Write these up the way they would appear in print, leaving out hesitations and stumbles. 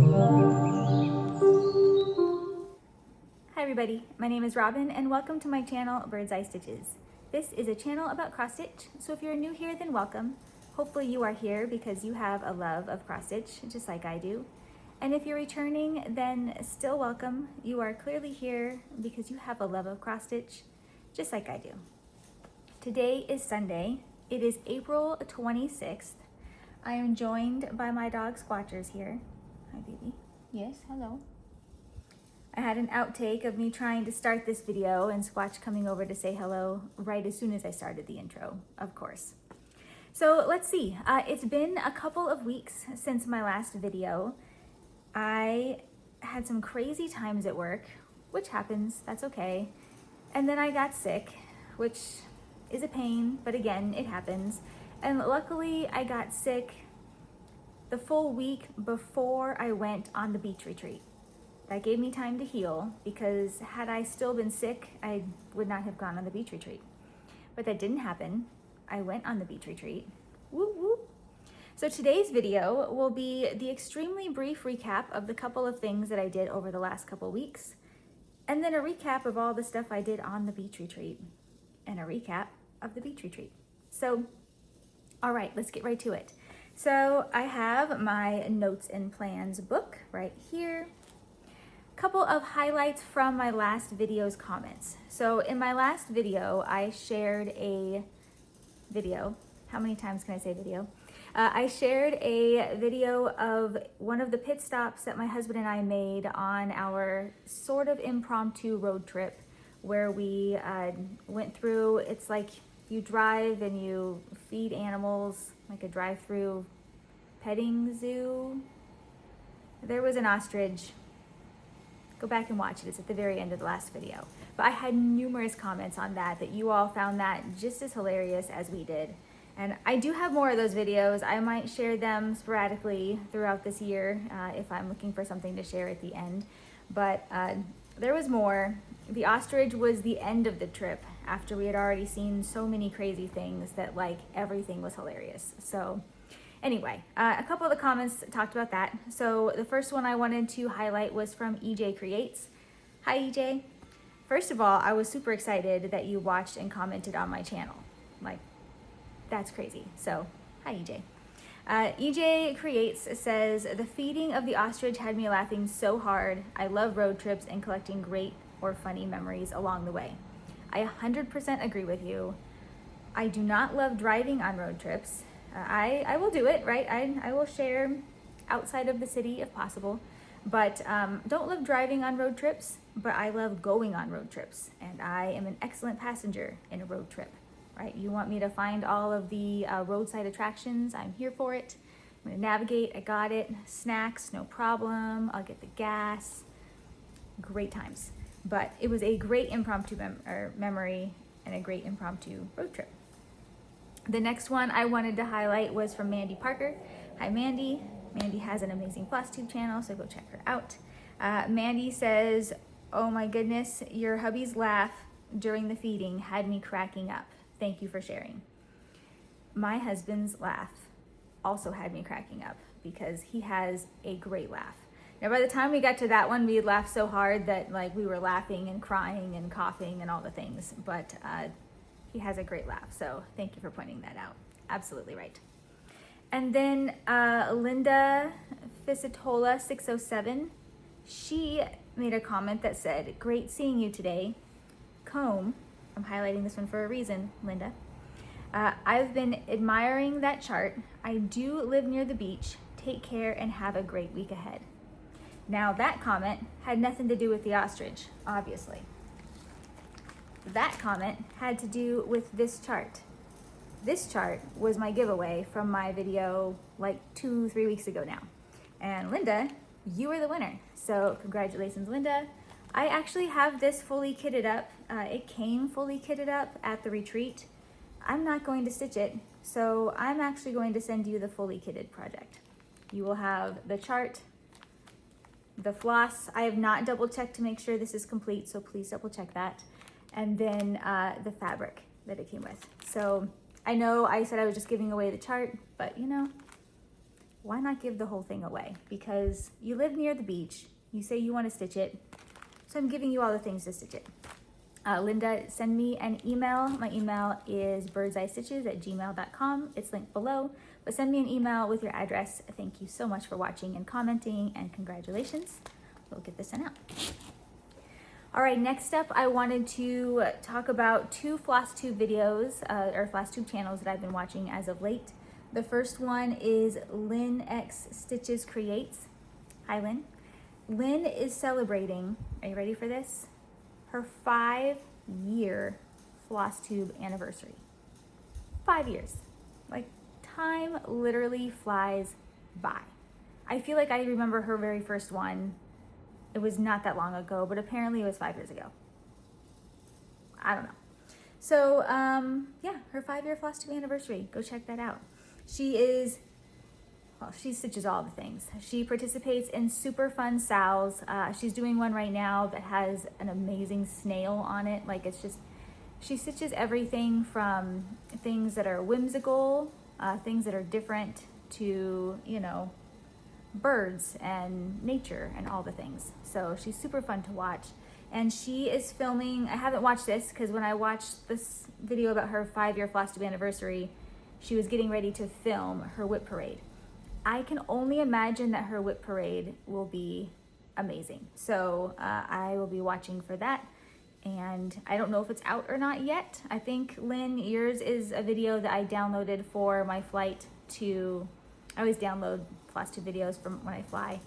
Hi everybody, my name is Robin and welcome to my channel, BirdsEyeStitches. This is a channel about cross stitch, so if you're new here, then welcome. Hopefully you are here because you have a love of cross stitch, just like I do. And if you're returning, then still welcome. You are clearly here because you have a love of cross stitch, just like I do. Today is Sunday. It is April 26th. I am joined by my dog Squatchers here. Hi baby. Yes, hello. I had an outtake of me trying to start this video and Squatch coming over to say hello right as soon as I started the intro, of course. So let's see, it's been a couple of weeks since my last video. I had some crazy times at work, which happens, that's okay. And then I got sick, which is a pain, but again, it happens. And luckily I got sick the full week before I went on the beach retreat. That gave me time to heal because had I still been sick, I would not have gone on the beach retreat. But that didn't happen. I went on the beach retreat. Whoop whoop. So today's video will be the extremely brief recap of the couple of things that I did over the last couple weeks, and then a recap of all the stuff I did on the beach retreat, and a recap of the beach retreat. So, all right, let's get right to it. So I have my notes and plans book right here. Couple of highlights from my last video's comments. So in my last video, I shared a video. How many times can I say video? I shared a video of one of the pit stops that my husband and I made on our sort of impromptu road trip where we went through, it's like you drive and you feed animals, like a drive-through petting zoo. There was an ostrich. Go back and watch it, it's at the very end of the last video. But I had numerous comments on that you all found that just as hilarious as we did. And I do have more of those videos. I might share them sporadically throughout this year if I'm looking for something to share at the end. But there was more. The ostrich was the end of the trip after we had already seen so many crazy things that like everything was hilarious. So anyway, a couple of the comments talked about that. So the first one I wanted to highlight was from EJ Creates. Hi EJ. First of all, I was super excited that you watched and commented on my channel. Like, that's crazy. So, hi EJ. EJ Creates says, the feeding of the ostrich had me laughing so hard. I love road trips and collecting great or funny memories along the way. I 100% agree with you. I do not love driving on road trips. I will do it, right? I will share outside of the city if possible, but don't love driving on road trips, but I love going on road trips, and I am an excellent passenger in a road trip, right? You want me to find all of the roadside attractions, I'm here for it. I'm gonna navigate, I got it. Snacks, no problem. I'll get the gas. Great times. But it was a great impromptu memory and a great impromptu road trip. The next one I wanted to highlight was from Mandy Parker. Hi Mandy. Mandy has an amazing Flosstube channel, so go check her out. Mandy says, oh my goodness, your hubby's laugh during the feeding had me cracking up. Thank you for sharing. My husband's laugh also had me cracking up because he has a great laugh. Now by the time we got to that one, we had laughed so hard that like we were laughing and crying and coughing and all the things, but he has a great laugh, so thank you for pointing that out. Absolutely right. And then Linda Fisitola 607, she made a comment that said, great seeing you today. Comb, I'm highlighting this one for a reason, Linda. I've been admiring that chart. I do live near the beach. Take care and have a great week ahead. Now that comment had nothing to do with the ostrich, obviously. That comment had to do with this chart. This chart was my giveaway from my video like 2-3 weeks ago now. And Linda, you were the winner. So congratulations, Linda. I actually have this fully kitted up. It came fully kitted up at the retreat. I'm not going to stitch it, so I'm actually going to send you the fully kitted project. You will have the chart, the floss. I have not double checked to make sure this is complete, so please double check that. And then the fabric that it came with. So I know I said I was just giving away the chart, but you know, why not give the whole thing away? Because you live near the beach, you say you want to stitch it, so I'm giving you all the things to stitch it. Linda, send me an email. My email is birdseyestitches@gmail.com. It's linked below, but send me an email with your address. Thank you so much for watching and commenting, and congratulations. We'll get this sent out. All right, next up, I wanted to talk about 2 Flosstube videos, or Flosstube channels that I've been watching as of late. The first one is Lynn X Stitches Creates. Hi, Lynn. Lynn is celebrating, are you ready for this? Her 5-year Flosstube anniversary. 5 years. Like, time literally flies by. I feel like I remember her very first one. It was not that long ago, but apparently it was 5 years ago. I don't know. So, yeah, her 5-year Flosstube anniversary. Go check that out. She stitches all the things. She participates in super fun SALs. She's doing one right now that has an amazing snail on it. Like, it's just, she stitches everything from things that are whimsical, things that are different, to, you know, birds and nature and all the things. So she's super fun to watch. And she is filming, I haven't watched this because when I watched this video about her 5-year Flosstube anniversary, she was getting ready to film her whip parade. I can only imagine that her whip parade will be amazing. So I will be watching for that. And I don't know if it's out or not yet. I think, Lynn, yours is a video that I downloaded for my flight to, I always download Flosstube videos from when I fly.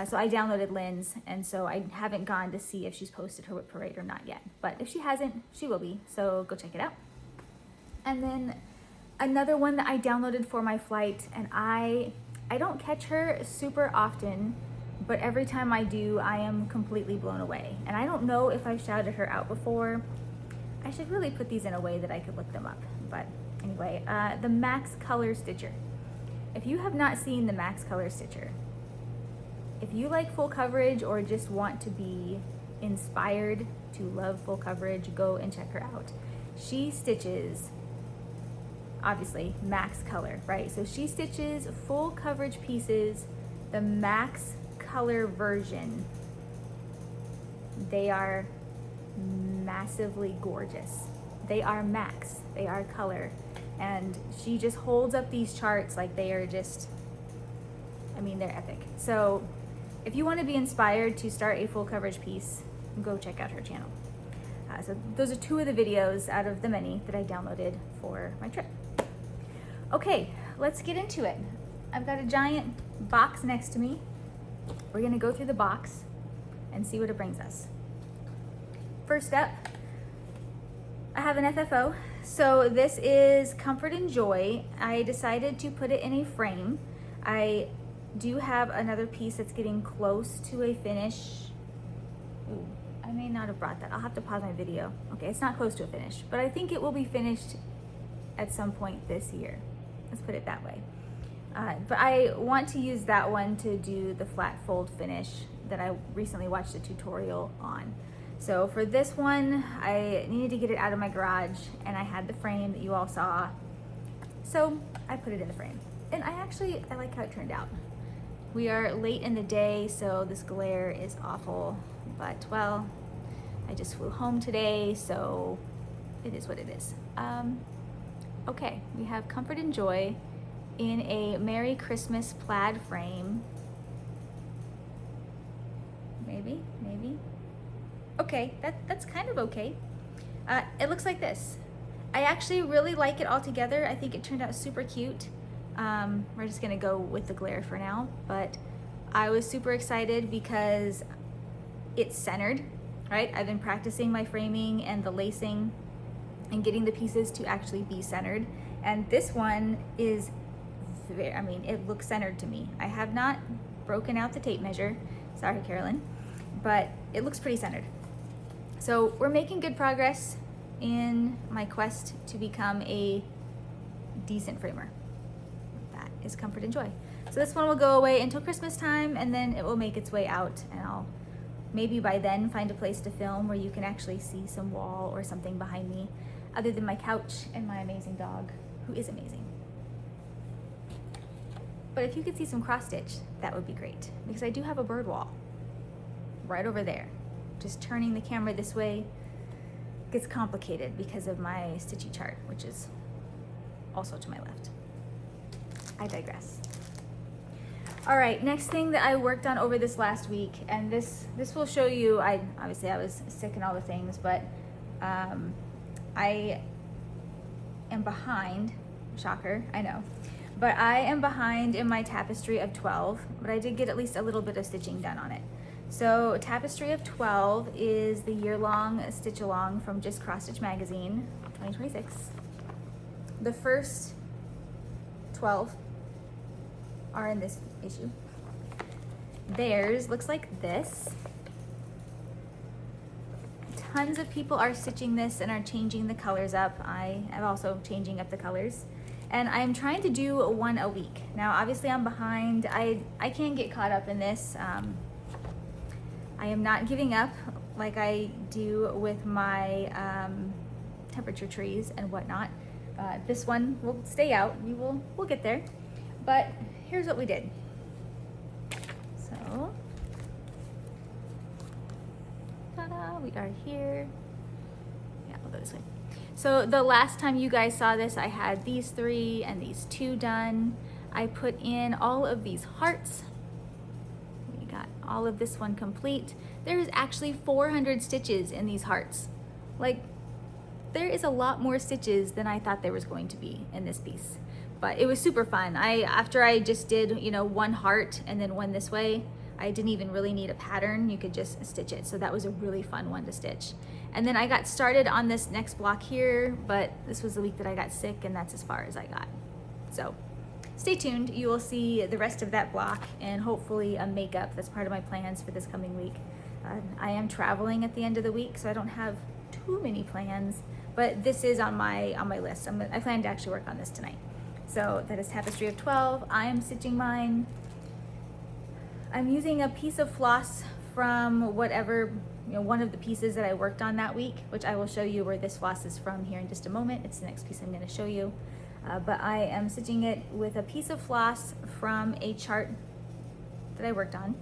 So I downloaded Lynn's, and so I haven't gone to see if she's posted her whip parade or not yet. But if she hasn't, she will be, so go check it out. And then another one that I downloaded for my flight, and I don't catch her super often, but every time I do, I am completely blown away. And I don't know if I've shouted her out before. I should really put these in a way that I could look them up. But anyway, the Max Color Stitcher. If you have not seen the Max Color Stitcher, if you like full coverage or just want to be inspired to love full coverage, go and check her out. She stitches, obviously, Max Color, right? So she stitches full coverage pieces, the Max Color version. They are massively gorgeous. They are Max, they are color. And she just holds up these charts like they are just, I mean, they're epic. So if you want to be inspired to start a full coverage piece, go check out her channel. So those are 2 of the videos out of the many that I downloaded for my trip. Okay, let's get into it. I've got a giant box next to me. We're gonna go through the box and see what it brings us. First up, I have an FFO. So this is Comfort and Joy. I decided to put it in a frame. I do have another piece that's getting close to a finish. Ooh, I may not have brought that. I'll have to pause my video. Okay, it's not close to a finish, but I think it will be finished at some point this year. Let's put it that way. But I want to use that one to do the flat fold finish that I recently watched a tutorial on. So for this one, I needed to get it out of my garage, and I had the frame that you all saw. So I put it in the frame. And I like how it turned out. We are late in the day, so this glare is awful. But, well, I just flew home today, so it is what it is. Okay, we have Comfort and Joy in a Merry Christmas plaid frame. Maybe. Okay, that's kind of okay. It looks like this. I actually really like it all together. I think it turned out super cute. We're just gonna go with the glare for now, but I was super excited because it's centered, right? I've been practicing my framing and the lacing and getting the pieces to actually be centered. And this one is very, I mean, it looks centered to me. I have not broken out the tape measure, sorry, Carolyn, but it looks pretty centered. So we're making good progress in my quest to become a decent framer. That is Comfort and Joy. So this one will go away until Christmas time, and then it will make its way out, and I'll maybe by then find a place to film where you can actually see some wall or something behind me, other than my couch and my amazing dog, who is amazing. But if you could see some cross stitch, that would be great, because I do have a bird wall right over there. Just turning the camera this way gets complicated because of my stitchy chart, which is also to my left. I digress. All right, next thing that I worked on over this last week, and this will show you, obviously I was sick and all the things, but I am behind, shocker, I know, but I am behind in my tapestry of 12, but I did get at least a little bit of stitching done on it. So Tapestry of 12 is the year-long stitch along from Just Cross Stitch Magazine, 2026. The first 12 are in this issue. Theirs looks like this. Tons of people are stitching this and are changing the colors up. I am also changing up the colors. And I'm trying to do one a week. Now, obviously I'm behind. I can get caught up in this. I am not giving up like I do with my temperature trees and whatnot. This one will stay out. We'll get there. But here's what we did. So, ta-da, we are here. Yeah, we'll go this way. So the last time you guys saw this, I had these 3 and these 2 done. I put in all of these hearts. We got all of this one complete. There's actually 400 stitches in these hearts. Like, there is a lot more stitches than I thought there was going to be in this piece. But it was super fun. After I just did, you know, one heart and then one this way, I didn't even really need a pattern. You could just stitch it. So that was a really fun one to stitch. And then I got started on this next block here, but this was the week that I got sick, and that's as far as I got. So stay tuned. You will see the rest of that block and hopefully a makeup. That's part of my plans for this coming week. I am traveling at the end of the week, so I don't have too many plans, but this is on my list. I plan to actually work on this tonight. So that is Tapestry of 12. I am stitching mine. I'm using a piece of floss from whatever, you know, one of the pieces that I worked on that week, which I will show you where this floss is from here in just a moment. It's the next piece I'm going to show you. But I am stitching it with a piece of floss from a chart that I worked on,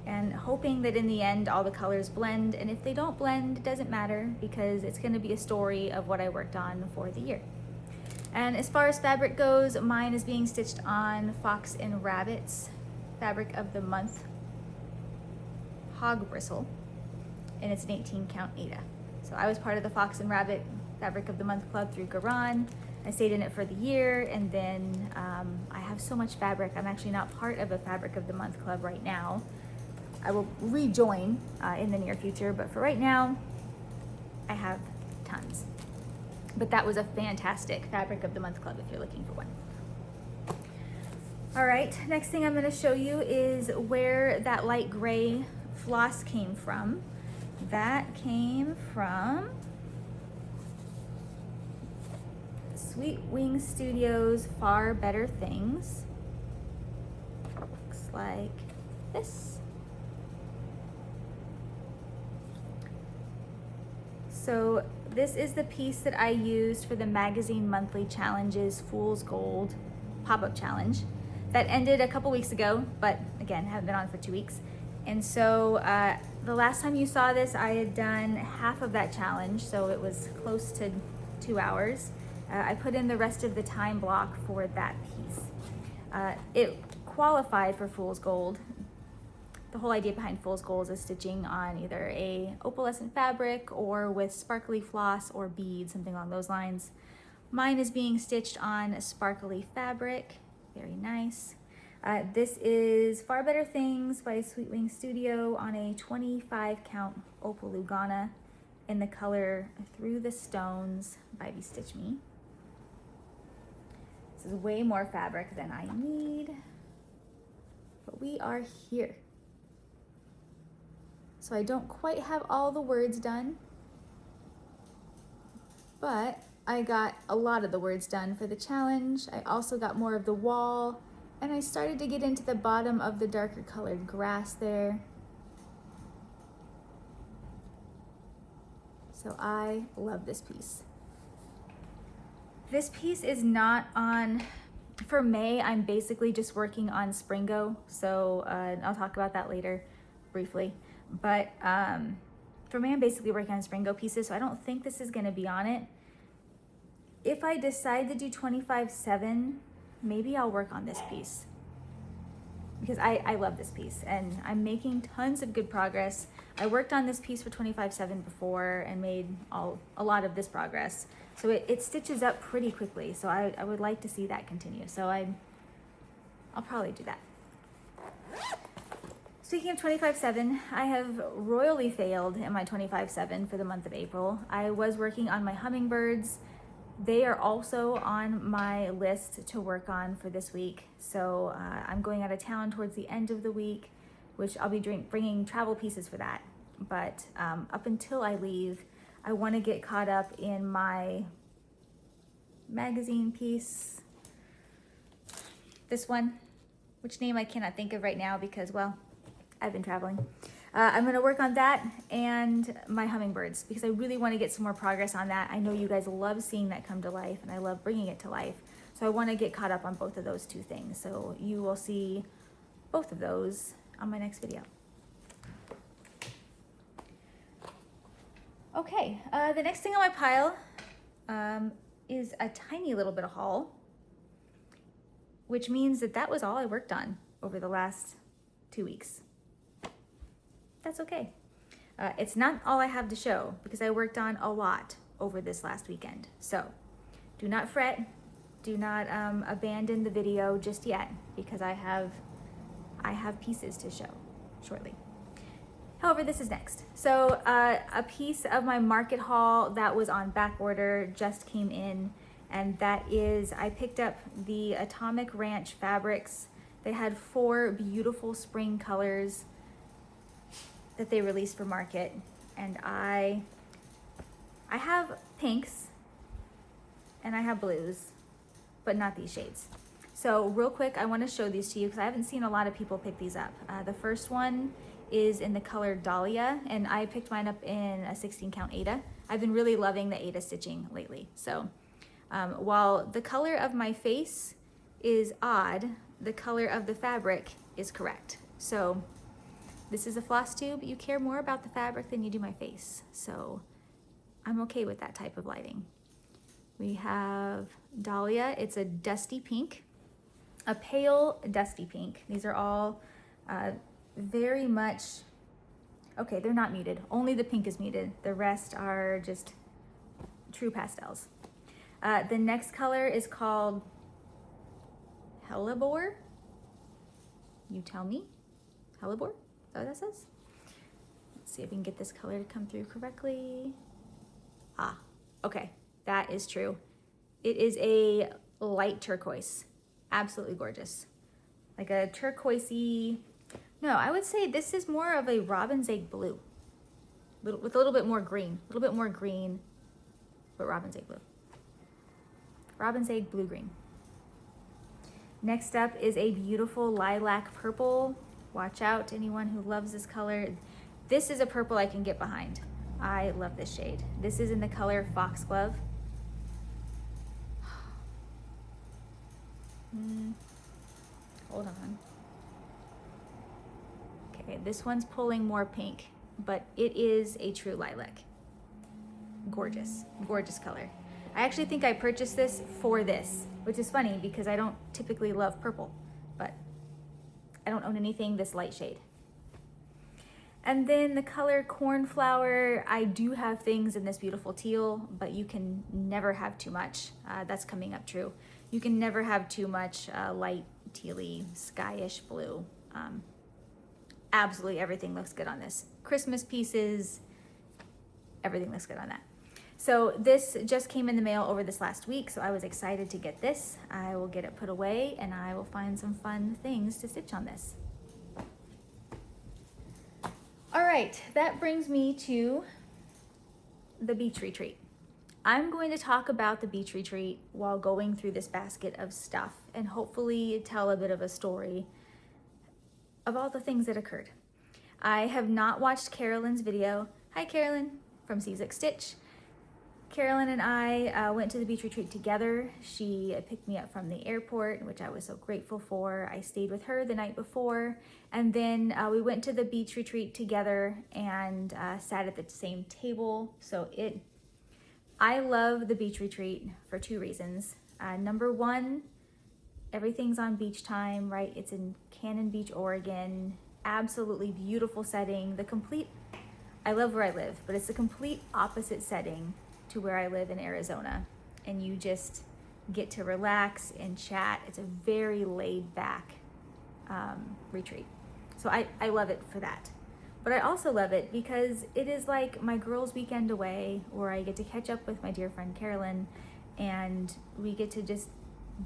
and hoping that in the end all the colors blend. And if they don't blend, it doesn't matter, because it's going to be a story of what I worked on for the year. And as far as fabric goes, mine is being stitched on Fox and Rabbit's Fabric of the Month Hog Bristle, and it's an 18 count Aida. So I was part of the Fox and Rabbit Fabric of the Month Club through Garan. I stayed in it for the year, and then I have so much fabric. I'm actually not part of a Fabric of the Month Club right now. I will rejoin in the near future, but for right now, I have tons. But that was a fantastic Fabric of the Month Club if you're looking for one. All right, next thing I'm going to show you is where that light gray floss came from. That came from Sweet Wing Studios Far Better Things. Looks like this. So this is the piece that I used for the Magazine Monthly Challenges Fool's Gold pop-up challenge that ended a couple weeks ago, but again, haven't been on for 2 weeks. And so the last time you saw this, I had done half of that challenge, so it was close to 2 hours. I put in the rest of the time block for that piece. It qualified for Fool's Gold. The whole idea behind Fool's Gold is stitching on either a opalescent fabric or with sparkly floss or beads, something along those lines. Mine is being stitched on sparkly fabric, very nice. This is Far Better Things by Sweet Wing Studio on a 25 count opal Lugana in the color Through the Stones by Stitch Me. This is way more fabric than I need, but we are here. So I don't quite have all the words done, but I got a lot of the words done for the challenge. I also got more of the wall, and I started to get into the bottom of the darker colored grass there. So I love this piece. This piece is not on For May, I'm basically just working on Springo, so I'll talk about that later briefly. But for May, I'm basically working on Springo pieces, so I don't think this is going to be on it. If I decide to do 25/7, maybe I'll work on this piece, because I love this piece and I'm making tons of good progress. I worked on this piece for 25/7 before and made a lot of this progress. So it stitches up pretty quickly. So I would like to see that continue. So I'll probably do that. Speaking of 25/7, I have royally failed in my 25/7 for the month of April. I was working on my hummingbirds. They are also on my list to work on for this week. So I'm going out of town towards the end of the week, which I'll be bringing travel pieces for that. But up until I leave, I want to get caught up in my magazine piece. This one, which name I cannot think of right now because, well, I've been traveling. I'm going to work on that and my hummingbirds because I really want to get some more progress on that. I know you guys love seeing that come to life and I love bringing it to life. So I want to get caught up on both of those two things. So you will see both of those on my next video. Okay, the next thing on my pile is a tiny little bit of haul, which means that was all I worked on over the last 2 weeks. That's okay. It's not all I have to show because I worked on a lot over this last weekend. So do not fret, do not abandon the video just yet because I have pieces to show shortly. However, this is next. So a piece of my market haul that was on back order just came in, and that is, I picked up the Atomic Ranch fabrics. They had 4 beautiful spring colors that they released for market, and I have pinks and I have blues, but not these shades. So real quick, I want to show these to you because I haven't seen a lot of people pick these up. The first one is in the color Dahlia, and I picked mine up in a 16 count Aida. I've been really loving the Aida stitching lately. So while the color of my face is odd, the color of the fabric is correct. So this is a Flosstube. You care more about the fabric than you do my face. So I'm okay with that type of lighting. We have Dahlia. It's a dusty pink, a pale dusty pink. These are all very much, okay, they're not muted. Only the pink is muted. The rest are just true pastels. The next color is called Hellebore. You tell me. Hellebore? Is that what that says? Let's see if we can get this color to come through correctly. Ah, okay, that is true. It is a light turquoise. Absolutely gorgeous. Like a turquoisey, no, I would say this is more of a robin's egg blue. With a little bit more green. A little bit more green, but robin's egg blue. Robin's egg blue-green. Next up is a beautiful lilac purple. Watch out, anyone who loves this color. This is a purple I can get behind. I love this shade. This is in the color Foxglove. Hold on. Okay, this one's pulling more pink, but it is a true lilac. Gorgeous, gorgeous color. I actually think I purchased this for this, which is funny because I don't typically love purple, but I don't own anything this light shade. And then the color Cornflower, I do have things in this beautiful teal, but you can never have too much. That's coming up true. You can never have too much light tealy, skyish blue. Absolutely everything looks good on this. Christmas pieces, everything looks good on that. So this just came in the mail over this last week, so I was excited to get this. I will get it put away and I will find some fun things to stitch on this. All right, that brings me to the beach retreat. I'm going to talk about the beach retreat while going through this basket of stuff and hopefully tell a bit of a story of all the things that occurred. I have not watched Carolyn's video. Hi, Carolyn from Stitch. Carolyn and I went to the beach retreat together. She picked me up from the airport, which I was so grateful for. I stayed with her the night before, and then we went to the beach retreat together and sat at the same table. I love the beach retreat for two reasons. Number one, everything's on beach time, right? It's in Cannon Beach, Oregon. Absolutely beautiful setting. I love where I live, but it's the complete opposite setting to where I live in Arizona. And you just get to relax and chat. It's a very laid back retreat. So I love it for that. But I also love it because it is like my girls' weekend away, where I get to catch up with my dear friend Carolyn, and we get to just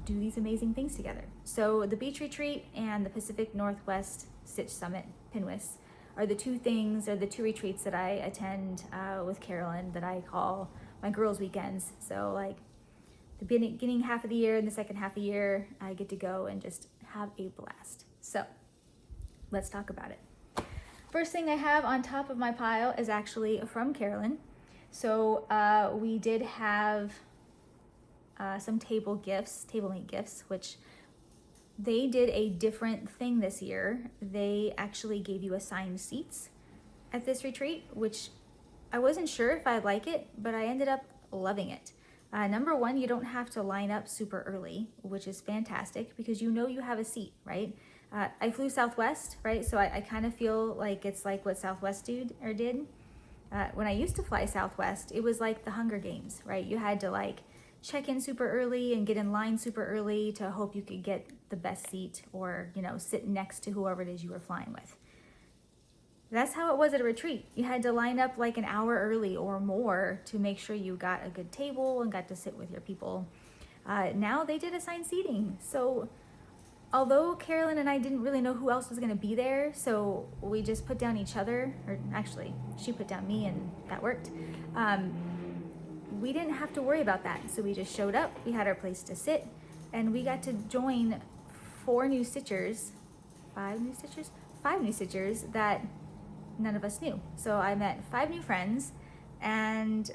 do these amazing things together. So the beach retreat and the Pacific Northwest Stitch Summit, PNWS, are the two retreats that I attend with Carolyn that I call my girls' weekends. So like the beginning half of the year and the second half of the year, I get to go and just have a blast. So let's talk about it. First thing I have on top of my pile is actually from Carolyn. So we did have some table-mate gifts, which they did a different thing this year. They actually gave you assigned seats at this retreat, which I wasn't sure if I'd like it, but I ended up loving it. Number one, you don't have to line up super early, which is fantastic because you know you have a seat, right? I flew Southwest, right? So I kind of feel like it's like what Southwest did. When I used to fly Southwest, it was like the Hunger Games, right? You had to like check in super early and get in line super early to hope you could get the best seat or, sit next to whoever it is you were flying with. That's how it was at a retreat. You had to line up like an hour early or more to make sure you got a good table and got to sit with your people. Now they did assigned seating. So although Carolyn and I didn't really know who else was going to be there, so we just put down each other, or actually she put down me and that worked. We didn't have to worry about that. So we just showed up, we had our place to sit, and we got to join five new stitchers that none of us knew. So I met 5 new friends and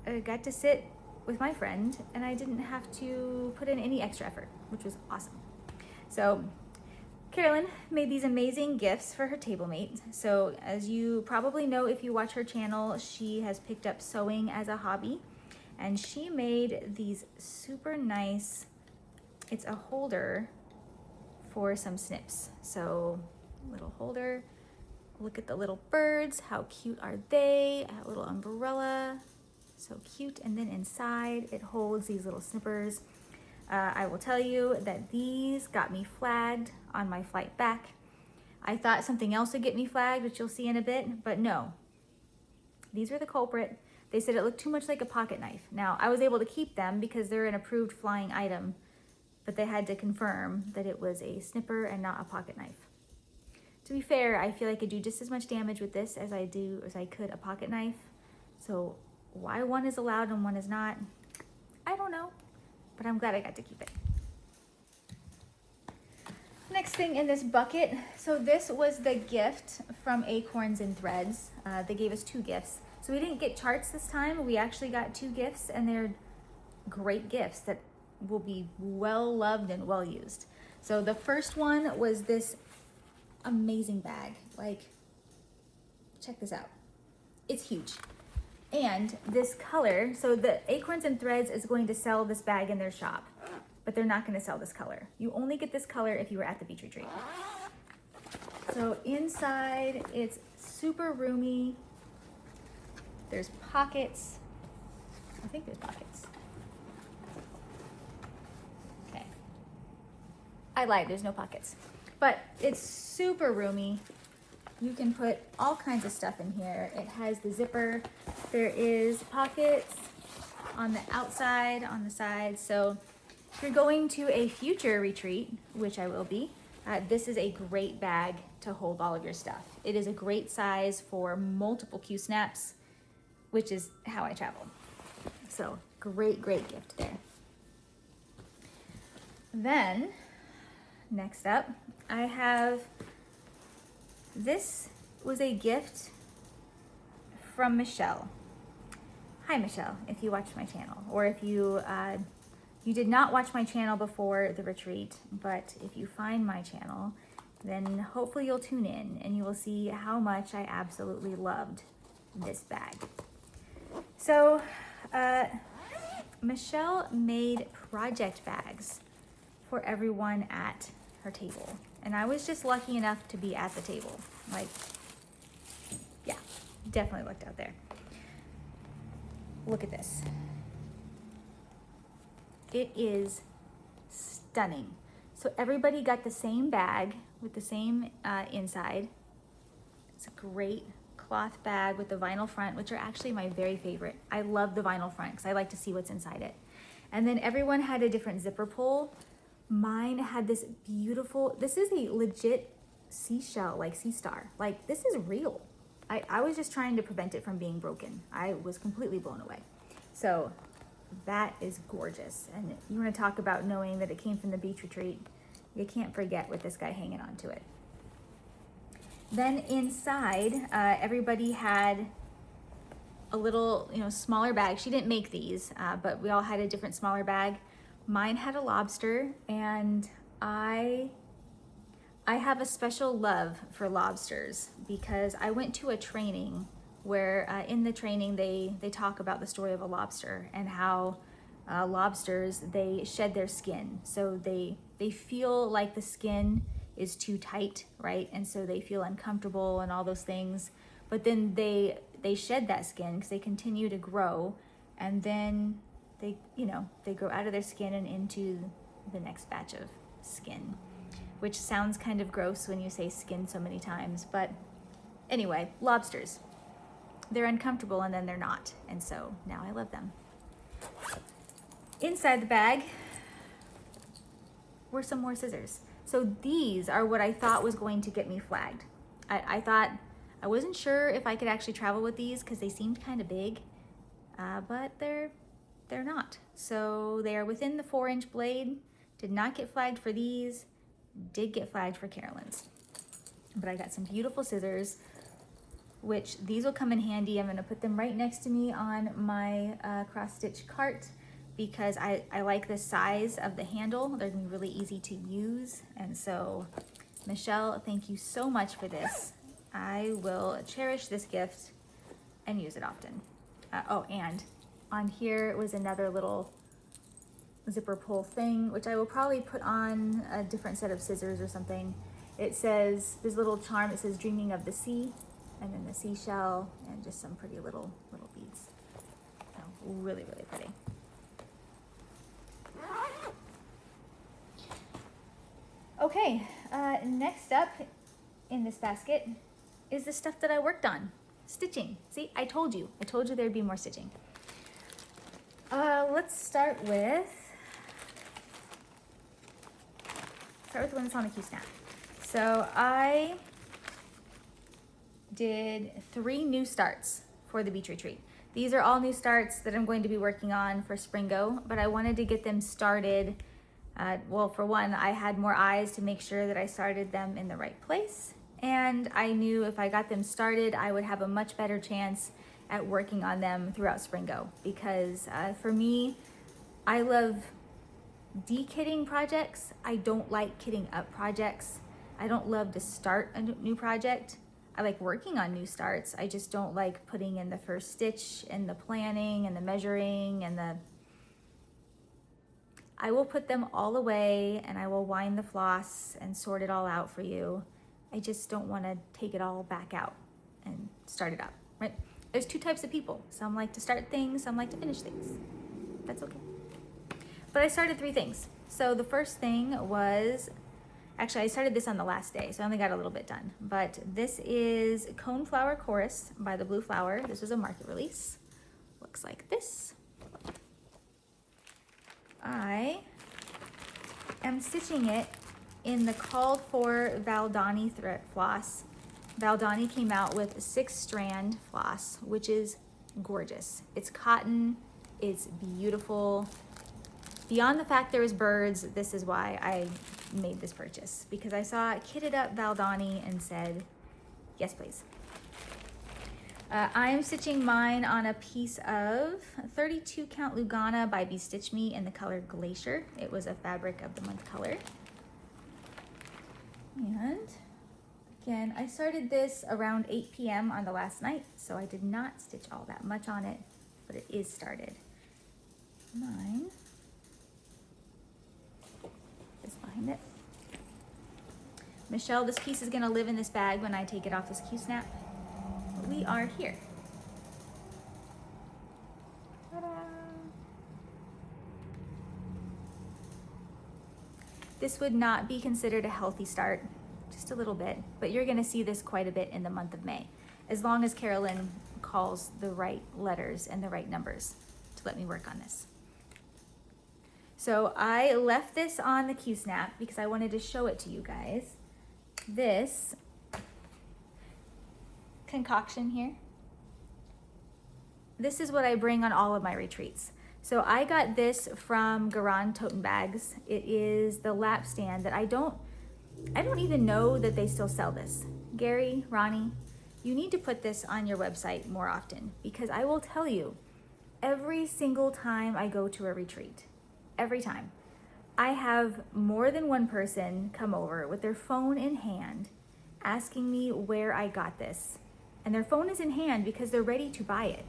I got to sit with my friend, and I didn't have to put in any extra effort, which was awesome. So Carolyn made these amazing gifts for her table mate. So as you probably know, if you watch her channel, she has picked up sewing as a hobby, and she made these super nice, it's a holder for some snips. So little holder, look at the little birds, how cute are they? A little umbrella, so cute. And then inside it holds these little snippers. I will tell you that these got me flagged on my flight back. I thought something else would get me flagged, which you'll see in a bit, but no. These were the culprit. They said it looked too much like a pocket knife. Now, I was able to keep them because they're an approved flying item, but they had to confirm that it was a snipper and not a pocket knife. To be fair, I feel I could do just as much damage with this as I could a pocket knife. So why one is allowed and one is not, I don't know. But I'm glad I got to keep it. Next thing in this bucket, so this was the gift from Acorns and Threads. They gave us 2 gifts. So we didn't get charts this time. We actually got 2 gifts, and they're great gifts that will be well loved and well used. So the first one was this amazing bag. Like, check this out. It's huge. And this color, so the Acorns and Threads is going to sell this bag in their shop, but they're not going to sell this color. You only get this color if you were at the beach retreat. So inside, it's super roomy. There's pockets. I think there's pockets. Okay. I lied, there's no pockets. But it's super roomy. You can put all kinds of stuff in here. It has the zipper. There is pockets on the outside, on the sides. So if you're going to a future retreat, which I will be, this is a great bag to hold all of your stuff. It is a great size for multiple Q snaps, which is how I travel. So great, great gift there. Then next up, I have, this was a gift from Michelle. Hi Michelle, if you watch my channel, or if you you did not watch my channel before the retreat, but if you find my channel, then hopefully you'll tune in and you will see how much I absolutely loved this bag. So Michelle made project bags for everyone at her table, and I was just lucky enough to be at the table. Like, yeah, definitely looked out there. Look at this. It is stunning. So everybody got the same bag with the same inside. It's a great cloth bag with the vinyl front, which are actually my very favorite. I love the vinyl front because I like to see what's inside it. And then everyone had a different zipper pull. Mine had this beautiful, this is a legit seashell, like sea star. Like, this is real. I was just trying to prevent it from being broken. I was completely blown away. So that is gorgeous. And you want to talk about knowing that it came from the beach retreat. You can't forget with this guy hanging on to it. Then inside, everybody had a little, smaller bag. She didn't make these, but we all had a different smaller bag. Mine had a lobster, and I have a special love for lobsters because I went to a training where in the training they talk about the story of a lobster and how lobsters, they shed their skin. So they feel like the skin is too tight, right? And so they feel uncomfortable and all those things. But then they shed that skin because they continue to grow, and then they grow out of their skin and into the next batch of skin, which sounds kind of gross when you say skin so many times. But anyway, lobsters, they're uncomfortable and then they're not. And so now I love them. Inside the bag were some more scissors. So these are what I thought was going to get me flagged. I thought, I wasn't sure if I could actually travel with these because they seemed kind of big, but they're not. So they are within the 4-inch blade. Did not get flagged for these. Did get flagged for Carolyn's. But I got some beautiful scissors, which these will come in handy. I'm going to put them right next to me on my cross stitch cart because I like the size of the handle. They're going to be really easy to use. And so, Michelle, thank you so much for this. I will cherish this gift and use it often. Oh, and on here was another little zipper pull thing, which I will probably put on a different set of scissors or something. It says, this little charm, it says dreaming of the sea, and then the seashell, and just some pretty little beads. So really, really pretty. Okay, next up in this basket is the stuff that I worked on. Stitching. See, I told you there'd be more stitching. Let's start with the one that's on the Q-snap. So I did 3 new starts for the beach retreat. These are all new starts that I'm going to be working on for Springo, but I wanted to get them started. Well, for one, I had more eyes to make sure that I started them in the right place. And I knew if I got them started, I would have a much better chance at working on them throughout Springo. Because for me, I love de-kitting projects. I don't like kitting up projects. I don't love to start a new project. I like working on new starts. I just don't like putting in the first stitch and the planning and the measuring and the... I will put them all away and I will wind the floss and sort it all out for you. I just don't want to take it all back out and start it up, right? There's 2 types of people. Some like to start things, some like to finish things. That's okay. But I started 3 things. So the first thing was, actually I started this on the last day, so I only got a little bit done. But this is Coneflower Chorus by the Blue Flower. This was a market release. Looks like this. I am stitching it in the called for Valdani thread floss. Valdani came out with a 6-strand floss, which is gorgeous. It's cotton, it's beautiful. Beyond the fact there was birds, this is why I made this purchase, because I saw kitted up Valdani and said, yes, please. I am stitching mine on a piece of 32 count Lugana by Stitch Me in the color Glacier. It was a fabric of the month color. And again, I started this around 8 p.m. on the last night, so I did not stitch all that much on it, but it is started. Mine is behind it. Michelle, this piece is gonna live in this bag when I take it off this Q-snap. We are here. Ta-da. This would not be considered a healthy start, just a little bit, but you're gonna see this quite a bit in the month of May, as long as Carolyn calls the right letters and the right numbers to let me work on this. So I left this on the Q-snap because I wanted to show it to you guys. This concoction here, this is what I bring on all of my retreats. So I got this from Garan Toten Bags. It is the lap stand that I don't even know that they still sell this. Gary, Ronnie, you need to put this on your website more often, because I will tell you, every single time I go to a retreat, every time, I have more than one person come over with their phone in hand asking me where I got this. And their phone is in hand because they're ready to buy it.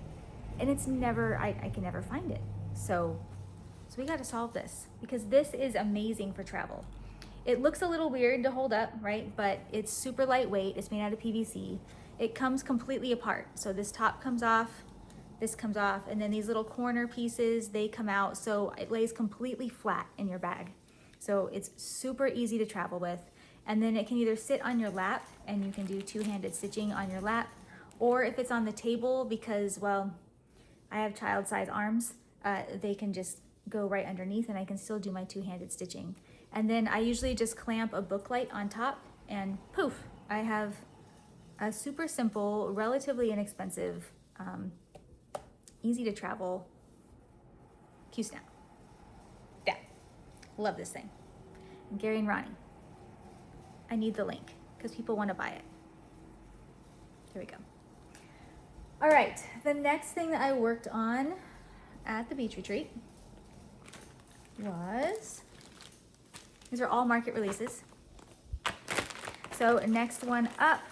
And it's never, I can never find it. So we got to solve this, because this is amazing for travel. It looks a little weird to hold up, right? But it's super lightweight. It's made out of PVC. It comes completely apart. So this top comes off, this comes off, and then these little corner pieces, they come out. So it lays completely flat in your bag. So it's super easy to travel with. And then it can either sit on your lap and you can do two-handed stitching on your lap, or if it's on the table, because, well, I have child-size arms, they can just go right underneath and I can still do my two-handed stitching. And then I usually just clamp a book light on top and poof, I have a super simple, relatively inexpensive, easy to travel Q-snap. Yeah, love this thing. And Gary and Ronnie, I need the link because people want to buy it. Here we go. All right, the next thing that I worked on at the beach retreat was, these are all market releases. So next one up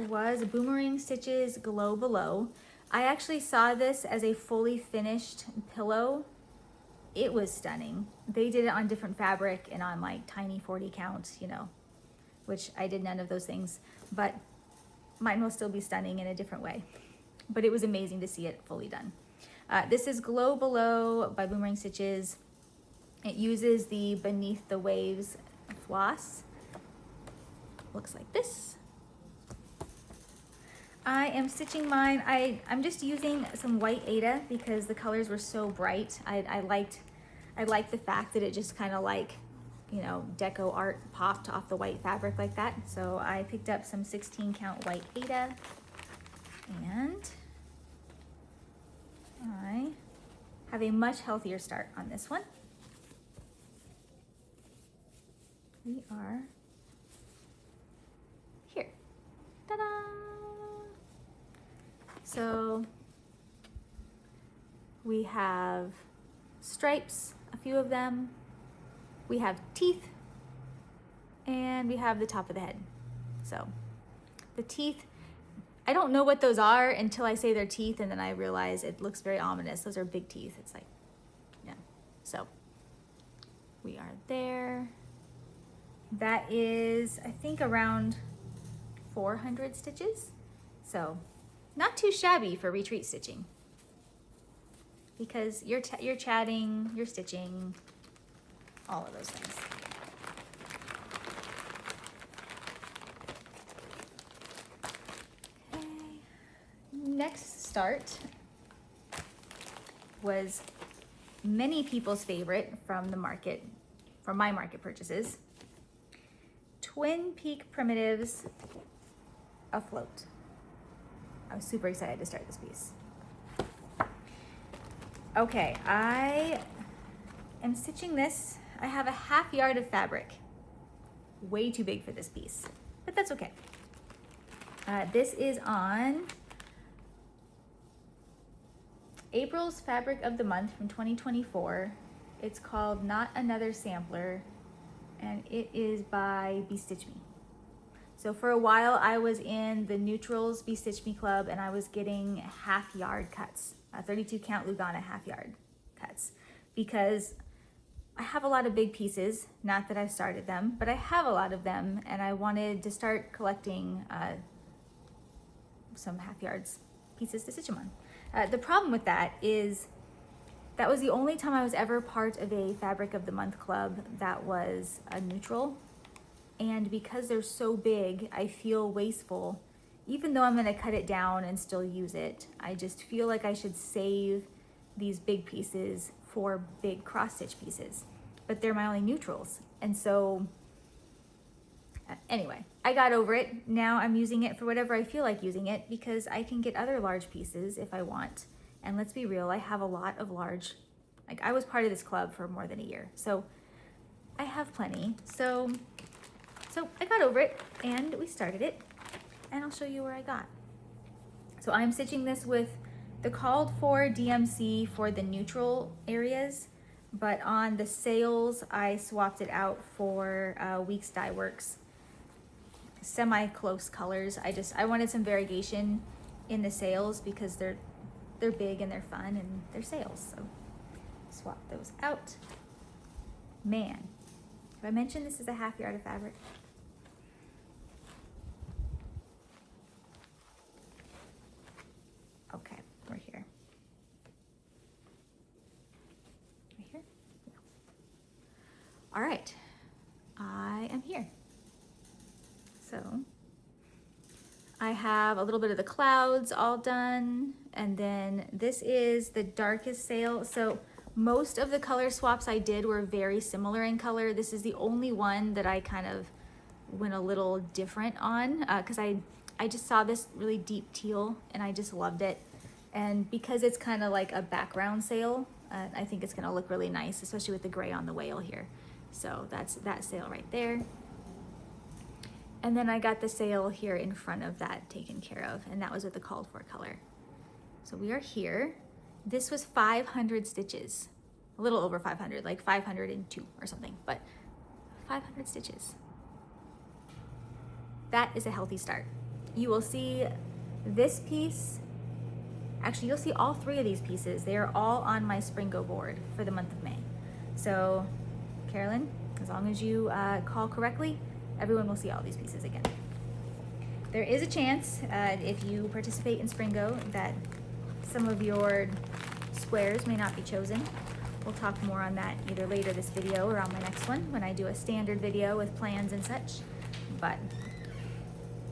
was BirdsEyeStitches Glow Below. I actually saw this as a fully finished pillow. It was stunning. They did it on different fabric and on like tiny 40 count, you know, which I did none of those things, but mine will still be stunning in a different way. But it was amazing to see it fully done. This is Glow Below by BirdsEyeStitches. It uses the Beneath the Waves floss. Looks like this. I am stitching mine. I'm just using some white Aida because the colors were so bright. I liked the fact that it just kind of like, you know, deco art popped off the white fabric like that. So I picked up some 16 count white Aida, and I have a much healthier start on this one. We are here. Ta-da! So we have stripes, a few of them. We have teeth, and we have the top of the head. So the teeth, I don't know what those are until I say they're teeth, and then I realize it looks very ominous. Those are big teeth. It's like, yeah. So we are there. That is, I think, around 400 stitches. So not too shabby for retreat stitching, because you're chatting, you're stitching, all of those things. Okay. Next start was many people's favorite from the market, from my market purchases. Twin Peak Primitives Afloat. I was super excited to start this piece. Okay, I am stitching this. I have a half yard of fabric. Way too big for this piece, but that's okay. This is on April's fabric of the month from 2024. It's called Not Another Sampler, and it is by BStitch Me. So for a while I was in the Neutrals BStitch Me club, and I was getting half yard cuts, 32 count Lugana half yard cuts, because I have a lot of big pieces, not that I started them, but I have a lot of them, and I wanted to start collecting some half yards pieces to stitch them on. The problem with that is that was the only time I was ever part of a fabric of the month club that was a neutral. And because they're so big, I feel wasteful. Even though I'm gonna cut it down and still use it, I just feel like I should save these big pieces for big cross stitch pieces. But they're my only neutrals. And so, anyway, I got over it. Now I'm using it for whatever I feel like using it, because I can get other large pieces if I want. And let's be real, I have a lot of large, like I was part of this club for more than a year. So I have plenty. So I got over it and we started it, and I'll show you where I got. So I'm stitching this with the called for DMC for the neutral areas, but on the sails, I swapped it out for Weeks Dye Works semi-close colors. I wanted some variegation in the sails because they're big and they're fun and they're sails. So swap those out. Man, have I mentioned this is a half yard of fabric? Okay, we're here. Right here? No. All right, I am here. So I have a little bit of the clouds all done, and then this is the darkest sail. So most of the color swaps I did were very similar in color. This is the only one that I kind of went a little different on, because I just saw this really deep teal and I just loved it. And because it's kind of like a background sail, I think it's gonna look really nice, especially with the gray on the whale here. So that's that sail right there. And then I got the sail here in front of that taken care of, and that was with the called for color. So we are here. This was 500 stitches, a little over 500, like 502 or something, but 500 stitches. That is a healthy start. You will see this piece, actually you'll see all three of these pieces. They are all on my Springo board for the month of May. So Carolyn, as long as you call correctly, everyone will see all these pieces again. There is a chance, if you participate in Springo, that some of your squares may not be chosen. We'll talk more on that either later this video or on my next one when I do a standard video with plans and such. But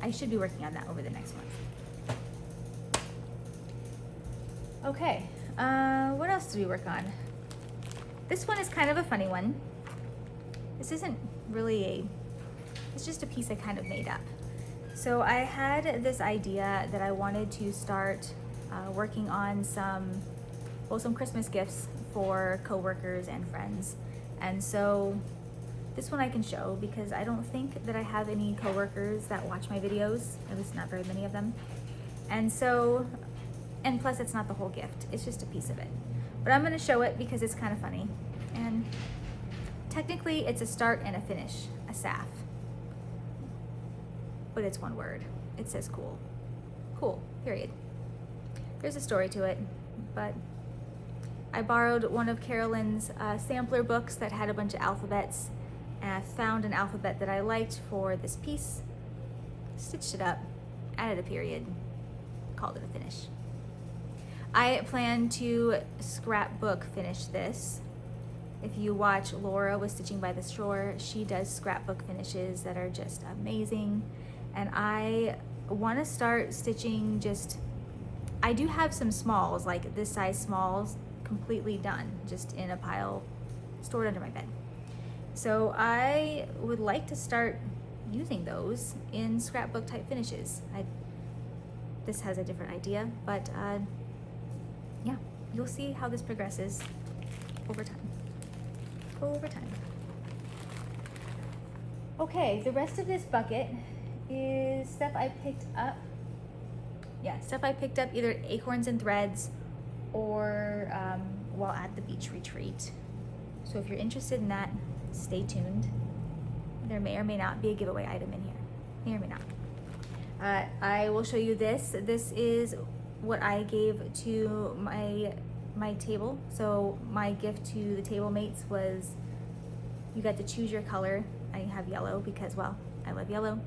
I should be working on that over the next month. Okay, what else did we work on? This one is kind of a funny one. This isn't really it's just a piece I kind of made up. So I had this idea that I wanted to start working on some Christmas gifts for coworkers and friends. And so this one I can show because I don't think that I have any coworkers that watch my videos, at least not very many of them. And so, and plus it's not the whole gift, it's just a piece of it. But I'm gonna show it because it's kind of funny. And technically it's a start and a finish, a SAF. But it's one word. It says cool. Cool, period. There's a story to it, but I borrowed one of Carolyn's sampler books that had a bunch of alphabets, and I found an alphabet that I liked for this piece, stitched it up, added a period, called it a finish. I plan to scrapbook finish this. If you watch Laura with Stitching by the Shore, she does scrapbook finishes that are just amazing. And I want to start stitching I do have some smalls, like this size smalls, completely done, just in a pile stored under my bed. So I would like to start using those in scrapbook type finishes. This has a different idea, but yeah, you'll see how this progresses over time. Okay, the rest of this bucket is stuff I picked up. Yeah, stuff I picked up either at Acorns and Threads or while at the beach retreat. So if you're interested in that, stay tuned. There may or may not be a giveaway item in here. May or may not. I will show you this. This is what I gave to my table. So my gift to the table mates was, you got to choose your color. I have yellow because, well, I love yellow.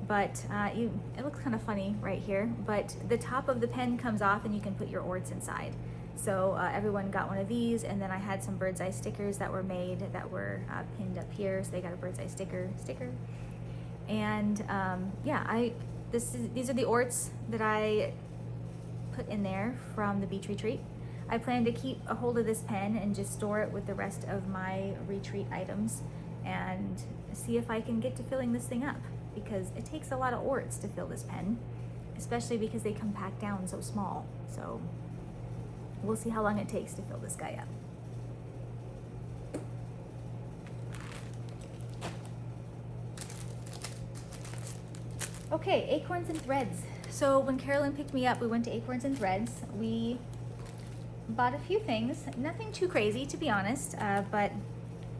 But it looks kind of funny right here, but the top of the pen comes off and you can put your orts inside. So everyone got one of these, and then I had some bird's eye stickers that were made that were pinned up here, so they got a bird's eye sticker. And yeah, these are the orts that I put in there from the beach retreat. I plan to keep a hold of this pen and just store it with the rest of my retreat items and see if I can get to filling this thing up, because it takes a lot of orts to fill this pen, especially because they come packed down so small. So we'll see how long it takes to fill this guy up. Okay, Acorns and Threads. So when Carolyn picked me up, we went to Acorns and Threads. We bought a few things, nothing too crazy to be honest, but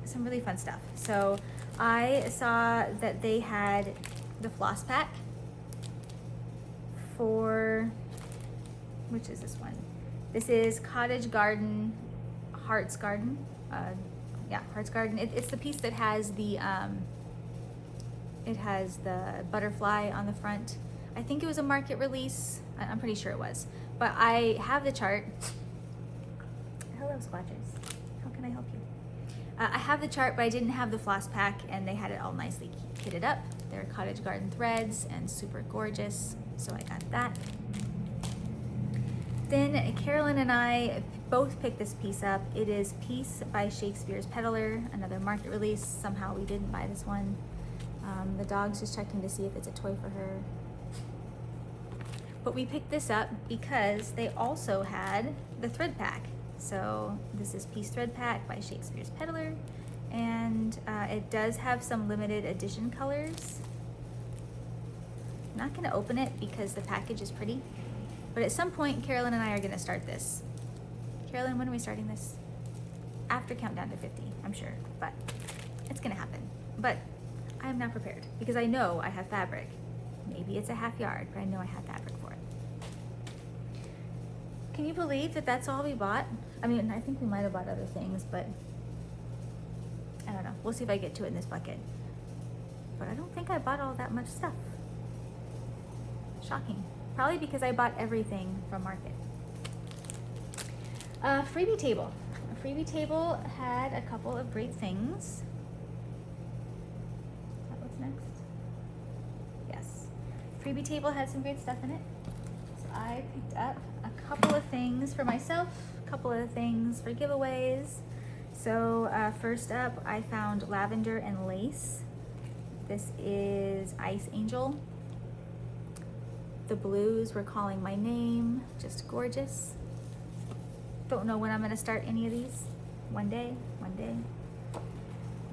some really fun stuff. So I saw that they had the floss pack for, which is this one? This is Cottage Garden, Heart's Garden. Yeah, Heart's Garden. It's the piece that has the, it has the butterfly on the front. I think it was a market release. I'm pretty sure it was. But I have the chart. Hello, Squatchers. How can I help you? I have the chart, but I didn't have the floss pack, and they had it all nicely kitted up. They're Cottage Garden threads and super gorgeous, so I got that. Then Carolyn and I both picked this piece up. It is Peace by Shakespeare's Peddler, another market release. Somehow we didn't buy this one. The dog's just checking to see if it's a toy for her. But we picked this up because they also had the thread pack. So this is Peace Thread Pack by Shakespeare's Peddler, and it does have some limited edition colors. I'm not gonna open it because the package is pretty, but at some point Carolyn and I are gonna start this. Carolyn, when are we starting this? After Countdown to 50, I'm sure, but it's gonna happen. But I am not prepared because I know I have fabric. Maybe it's a half yard, but I know I have fabric for it. Can you believe that that's all we bought? I mean, I think we might have bought other things, but I don't know. We'll see if I get to it in this bucket. But I don't think I bought all that much stuff. Shocking. Probably because I bought everything from market. Freebie table. A freebie table had a couple of great things. Is that what's next? Yes. Freebie table had some great stuff in it. So I picked up a couple of things for myself, a couple of things for giveaways. So first up, I found Lavender and Lace. This is Ice Angel. The blues were calling my name, just gorgeous. Don't know when I'm gonna start any of these. One day, one day.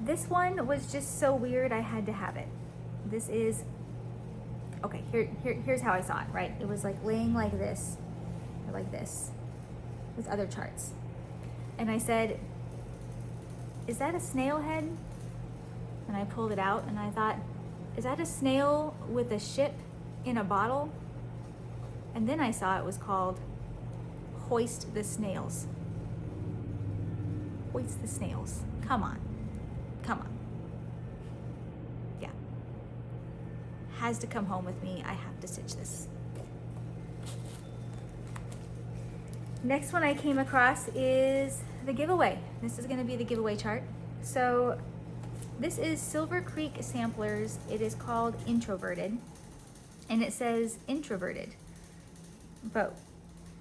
This one was just so weird, I had to have it. This is, okay, here's how I saw it, right? It was like laying like this, or like this, with other charts. And I said, is that a snail head? And I pulled it out and I thought, is that a snail with a ship in a bottle? And then I saw it was called Hoist the Snails. Hoist the Snails. Come on. Come on. Yeah. Has to come home with me. I have to stitch this. Next one I came across is the giveaway. This is going to be the giveaway chart. So this is Silver Creek Samplers. It is called Introverted. And it says introverted, but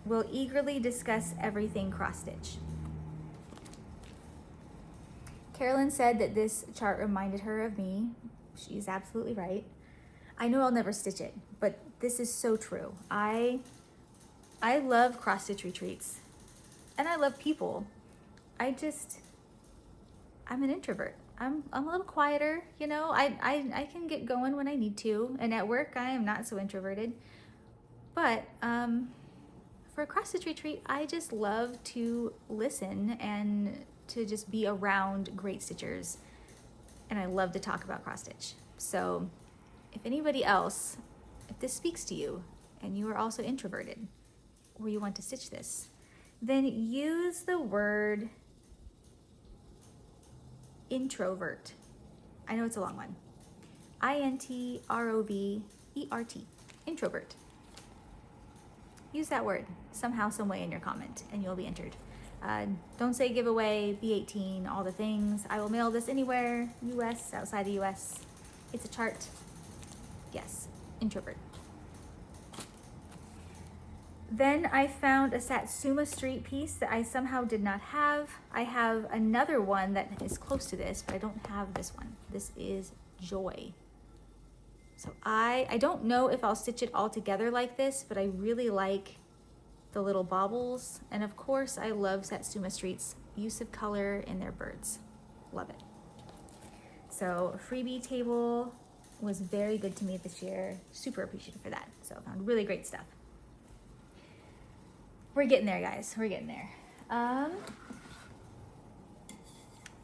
we'll eagerly discuss everything cross stitch. Carolyn said that this chart reminded her of me. She's absolutely right. I know I'll never stitch it, but this is so true. I love cross stitch retreats and I love people. I'm an introvert. I'm a little quieter, you know. I can get going when I need to, and at work I am not so introverted. But for a cross stitch retreat, I just love to listen and to just be around great stitchers. And I love to talk about cross stitch. So if anybody else, if this speaks to you and you are also introverted or you want to stitch this, then use the word introvert. I know it's a long one. INTROVERT, introvert. Use that word somehow, some way in your comment, and you'll be entered. Don't say giveaway, B18, all the things. I will mail this anywhere, US, outside the US. It's a chart. Yes, introvert. Then I found a Satsuma Street piece that I somehow did not have. I have another one that is close to this, but I don't have this one. This is Joy. So I don't know if I'll stitch it all together like this, but I really like the little baubles. And of course, I love Satsuma Street's use of color in their birds. Love it. So a freebie table was very good to me this year. Super appreciative for that. So I found really great stuff. We're getting there, guys. We're getting there.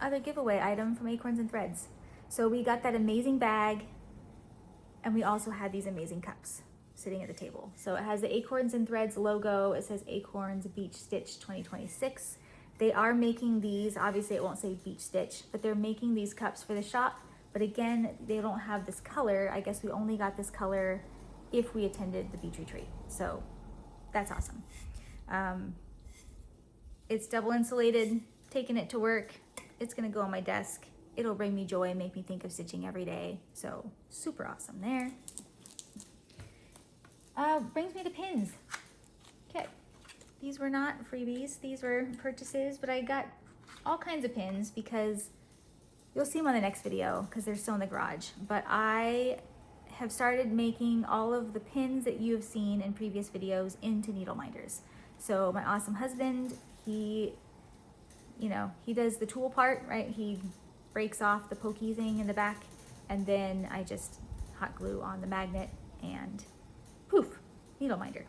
Other giveaway item from Acorns and Threads. So we got that amazing bag, and we also had these amazing cups sitting at the table. So it has the Acorns and Threads logo. It says Acorns Beach Stitch 2026. They are making these, obviously it won't say Beach Stitch, but they're making these cups for the shop. But again, they don't have this color. I guess we only got this color if we attended the beach retreat. So that's awesome. It's double insulated, taking it to work. It's gonna go on my desk. It'll bring me joy and make me think of stitching every day. So super awesome there. Brings me to pins. Okay, these were not freebies. These were purchases, but I got all kinds of pins because you'll see them on the next video because they're still in the garage. But I have started making all of the pins that you have seen in previous videos into needle minders. So my awesome husband, he does the tool part, right? He breaks off the pokey thing in the back, and then I just hot glue on the magnet and poof, needle minder.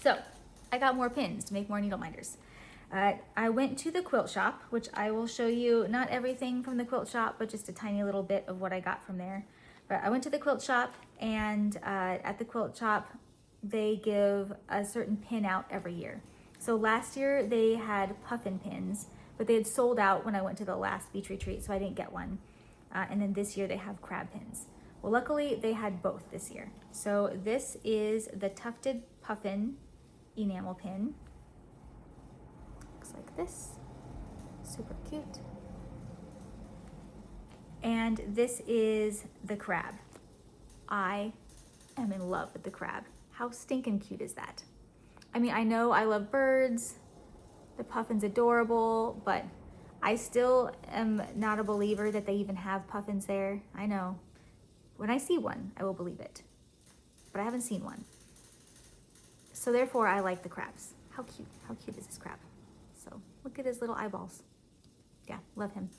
So I got more pins to make more needle minders. I went to the quilt shop, which I will show you not everything from the quilt shop, but just a tiny little bit of what I got from there. But I went to the quilt shop, and at the quilt shop, they give a certain pin out every year. So last year they had puffin pins, but they had sold out when I went to the last beach retreat, so I didn't get one. And then this year they have crab pins. Well, luckily they had both this year. So this is the tufted puffin enamel pin. Looks like this, super cute. And this is the crab. I am in love with the crab. How stinking cute is that? I mean, I know I love birds, the puffin's adorable, but I still am not a believer that they even have puffins there. I know. When I see one, I will believe it, but I haven't seen one. So therefore, I like the crabs. How cute is this crab? So look at his little eyeballs. Yeah, love him.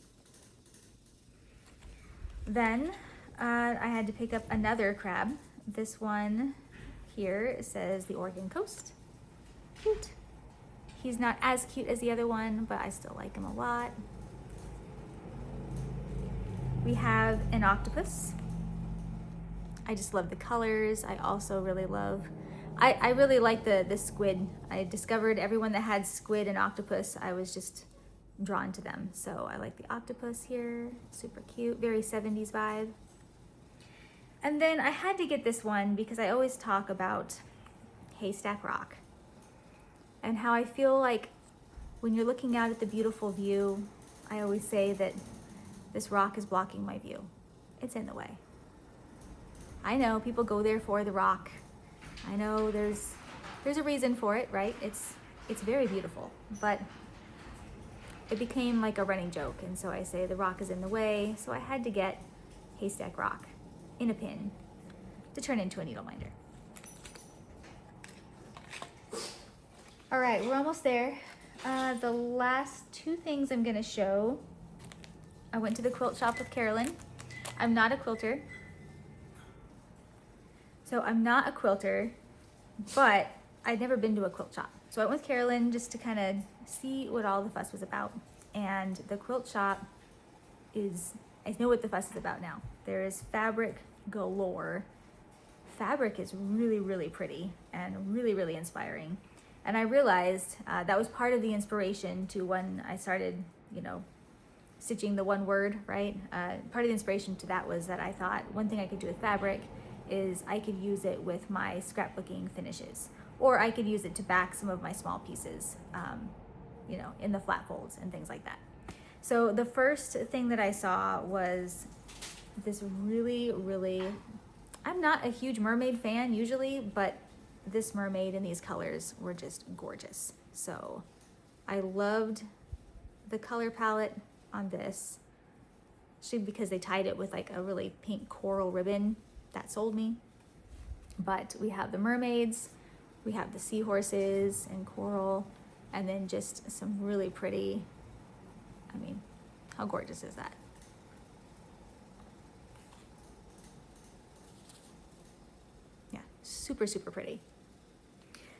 Then I had to pick up another crab. This one here says the Oregon Coast. Cute. He's not as cute as the other one, but I still like him a lot. We have an octopus. I just love the colors. I also really love, I really like the squid. I discovered everyone that had squid and octopus, I was just drawn to them. So I like the octopus here, super cute, very 70s vibe. And then I had to get this one because I always talk about haystack rock and how I feel like when you're looking out at the beautiful view, I always say that this rock is blocking my view. It's in the way. I know people go there for the rock. I know there's a reason for it, right? It's very beautiful, but it became like a running joke. And so I say the rock is in the way. So I had to get haystack rock in a pin to turn into a needle minder. All right, we're almost there. The last two things I'm gonna show. I went to the quilt shop with Carolyn. I'm not a quilter. So I'm not a quilter, but I'd never been to a quilt shop. So I went with Carolyn just to kind of see what all the fuss was about. And the quilt shop is, I know what the fuss is about now. There is fabric galore. Fabric is really, really pretty and really, really inspiring. And I realized that was part of the inspiration to when I started, you know, stitching the one word, right? Part of the inspiration to that was that I thought one thing I could do with fabric is I could use it with my scrapbooking finishes, or I could use it to back some of my small pieces, you know, in the flat folds and things like that. So the first thing that I saw was this really, really, I'm not a huge mermaid fan usually, but this mermaid in these colors were just gorgeous. So I loved the color palette on this, actually because they tied it with like a really pink coral ribbon. That sold me. But we have the mermaids, we have the seahorses and coral, and then just some really pretty, I mean, how gorgeous is that? Yeah, super, super pretty.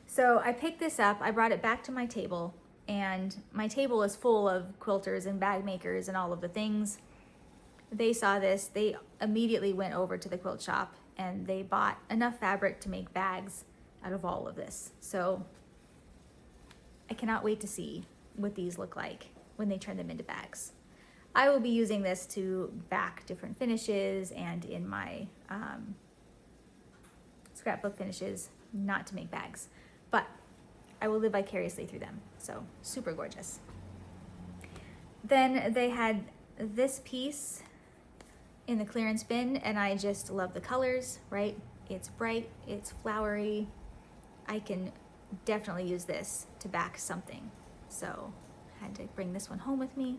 So I picked this up, I brought it back to my table, and my table is full of quilters and bag makers and all of the things. They saw this, they immediately went over to the quilt shop and they bought enough fabric to make bags out of all of this. So I cannot wait to see what these look like when they turn them into bags. I will be using this to back different finishes and in my scrapbook finishes, not to make bags, but I will live vicariously through them. So super gorgeous. Then they had this piece in the clearance bin, and I just love the colors, right? It's bright, it's flowery. I can definitely use this to back something. So I had to bring this one home with me.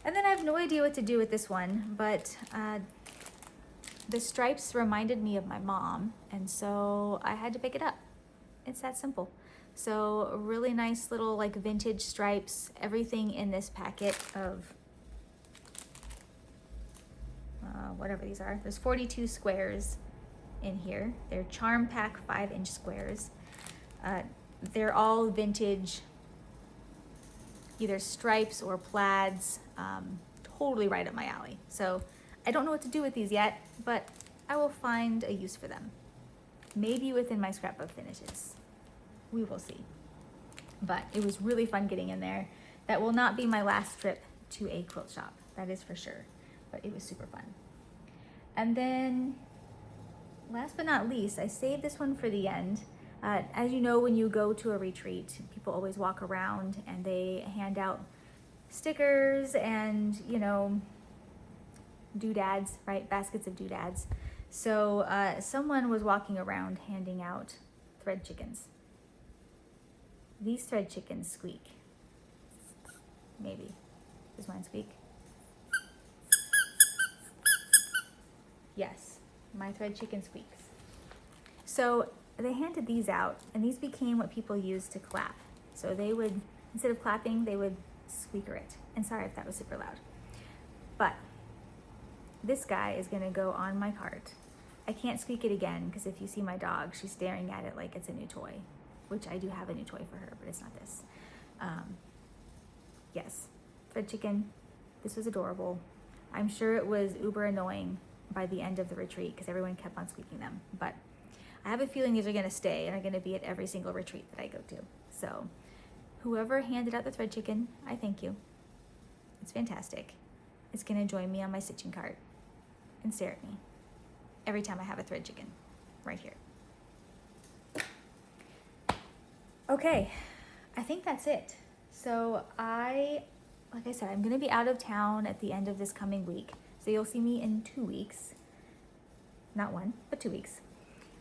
And then I have no idea what to do with this one, but the stripes reminded me of my mom, and so I had to pick it up. It's that simple. So really nice little like vintage stripes, everything in this packet of whatever these are. There's 42 squares in here. They're Charm Pack 5-inch squares. They're all vintage, either stripes or plaids, totally right up my alley. So I don't know what to do with these yet, but I will find a use for them. Maybe within my scrapbook finishes. We will see. But it was really fun getting in there. That will not be my last trip to a quilt shop, that is for sure. But it was super fun. And then, last but not least, I saved this one for the end. As you know, when you go to a retreat, people always walk around and they hand out stickers and, you know, doodads, right? Baskets of doodads. So someone was walking around handing out thread chickens. These thread chickens squeak. Maybe. Does mine squeak? Yes, my thread chicken squeaks. So they handed these out, and these became what people used to clap. So they would, instead of clapping, they would squeaker it. And sorry if that was super loud. But this guy is gonna go on my cart. I can't squeak it again, because if you see my dog, she's staring at it like it's a new toy, which I do have a new toy for her, but it's not this. Yes, thread chicken, this was adorable. I'm sure it was uber annoying by the end of the retreat because everyone kept on squeaking them, but I have a feeling these are gonna stay and are gonna be at every single retreat that I go to. So whoever handed out the thread chicken, I thank you. It's fantastic. It's gonna join me on my stitching cart and stare at me every time I have a thread chicken right here. Okay, I think that's it. So like I said, I'm gonna be out of town at the end of this coming week. So you'll see me in 2 weeks. Not one, but 2 weeks.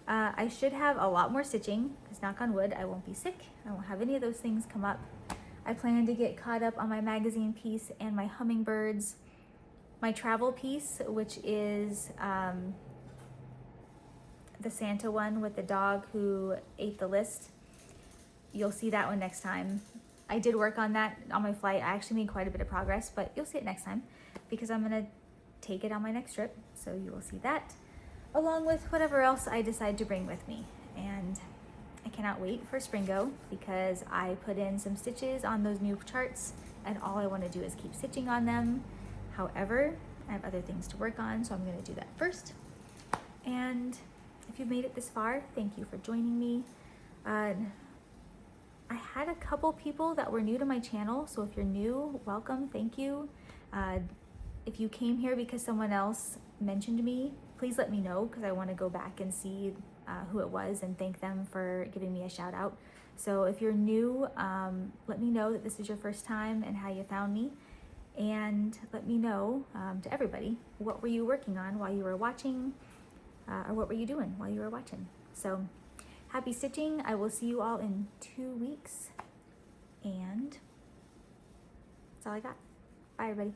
I should have a lot more stitching, because knock on wood, I won't be sick. I won't have any of those things come up. I plan to get caught up on my magazine piece and my hummingbirds. My travel piece, which is the Santa one with the dog who ate the list. You'll see that one next time. I did work on that on my flight. I actually made quite a bit of progress, but you'll see it next time because I'm gonna take it on my next trip. So you will see that along with whatever else I decide to bring with me. And cannot wait for Springo because I put in some stitches on those new charts and all I want to do is keep stitching on them. However, I have other things to work on, so I'm going to do that first. And if you've made it this far, thank you for joining me. I had a couple people that were new to my channel, so if you're new, welcome, thank you. If you came here because someone else mentioned me, please let me know because I want to go back and see who it was and thank them for giving me a shout out. So if you're new, let me know that this is your first time and how you found me. And let me know, to everybody, what were you working on while you were watching, or what were you doing while you were watching. So happy stitching. I will see you all in 2 weeks. And that's all I got. Bye, everybody.